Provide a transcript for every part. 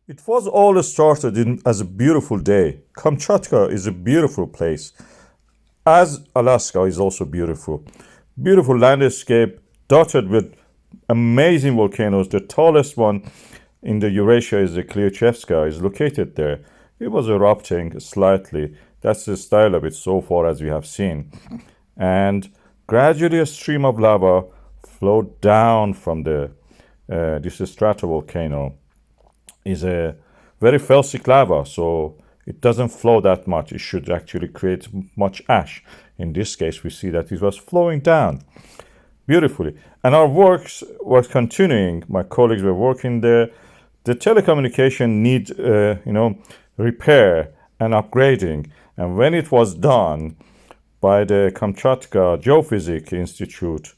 It was all started as a beautiful day. Kamchatka is a beautiful place, as Alaska is also beautiful. Beautiful landscape dotted with amazing volcanoes. The tallest one in the Eurasia is the Klyuchevskaya, is located there. It was erupting slightly. That's the style of it so far as we have seen. And gradually a stream of lava flowed down from this stratovolcano. Is a very felsic lava, so it doesn't flow that much. It should actually create much ash. In this case, we see that it was flowing down beautifully. And our works were continuing. My colleagues were working there. The telecommunication need, repair and upgrading. And when it was done by the Kamchatka Geophysics Institute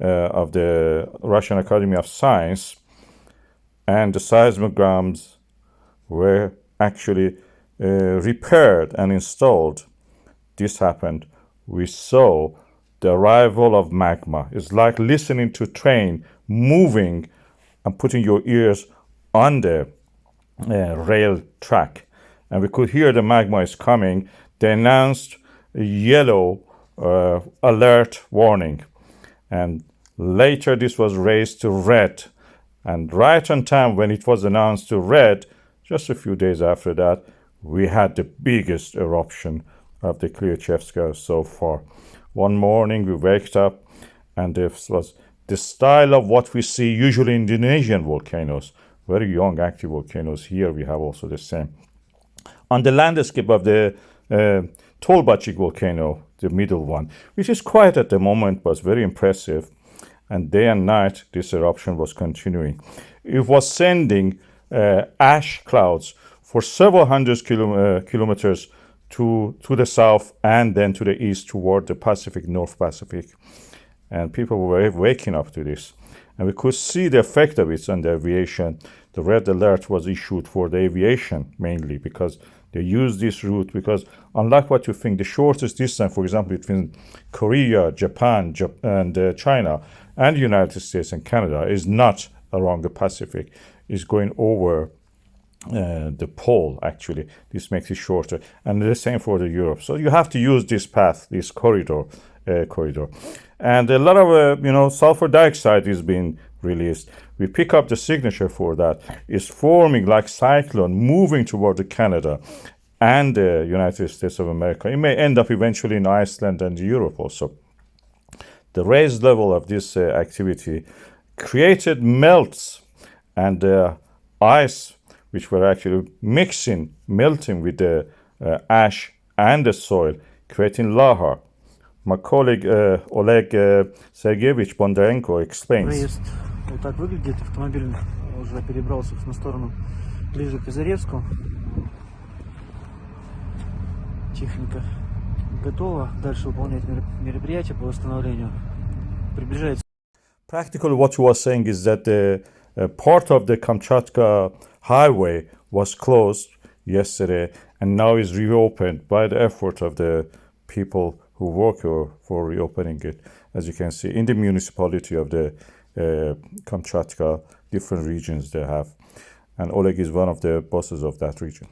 of the Russian Academy of Science, and the seismograms were actually repaired and installed, this happened. We saw the arrival of magma. It's like listening to a train moving and putting your ears on the rail track. And we could hear the magma is coming. They announced a yellow alert warning. And later this was raised to red. And right on time when it was announced to red, just a few days after that, we had the biggest eruption of the Klyuchevskaya so far. One morning we waked up and this was the style of what we see usually in Indonesian volcanoes, very young active volcanoes. Here we have also the same. On the landscape of the Tolbachik volcano, the middle one, which is quiet at the moment, was very impressive. And day and night, this eruption was continuing. It was sending ash clouds for several hundred kilometers to the south and then to the east toward the Pacific, North Pacific. And people were waking up to this. And we could see the effect of it on the aviation. The red alert was issued for the aviation mainly because they use this route because unlike what you think, the shortest distance, for example, between Korea, Japan, and China, and the United States and Canada is not around the Pacific, is going over the pole, actually. This makes it shorter. And the same for the Europe. So you have to use this path, this corridor. And a lot of, sulfur dioxide is being released. We pick up the signature for that. It's forming like cyclone, moving toward the Canada and the United States of America. It may end up eventually in Iceland and Europe also. The raised level of this activity created melts and ice, which were actually melting with the ash and the soil, creating lava. My colleague Oleg Sergeyevich Bondarenko explains. Проезд вот так выглядит. Автомобиль уже перебрался на сторону ближе к Озеревску. Техника готова дальше выполнять мероприятия по восстановлению. Приближается. Practically what he was saying is that the part of the Kamchatka highway was closed yesterday and now is reopened by the effort of the people who work for reopening it. As you can see, in the municipality of the Kamchatka, different regions they have. And Oleg is one of the bosses of that region.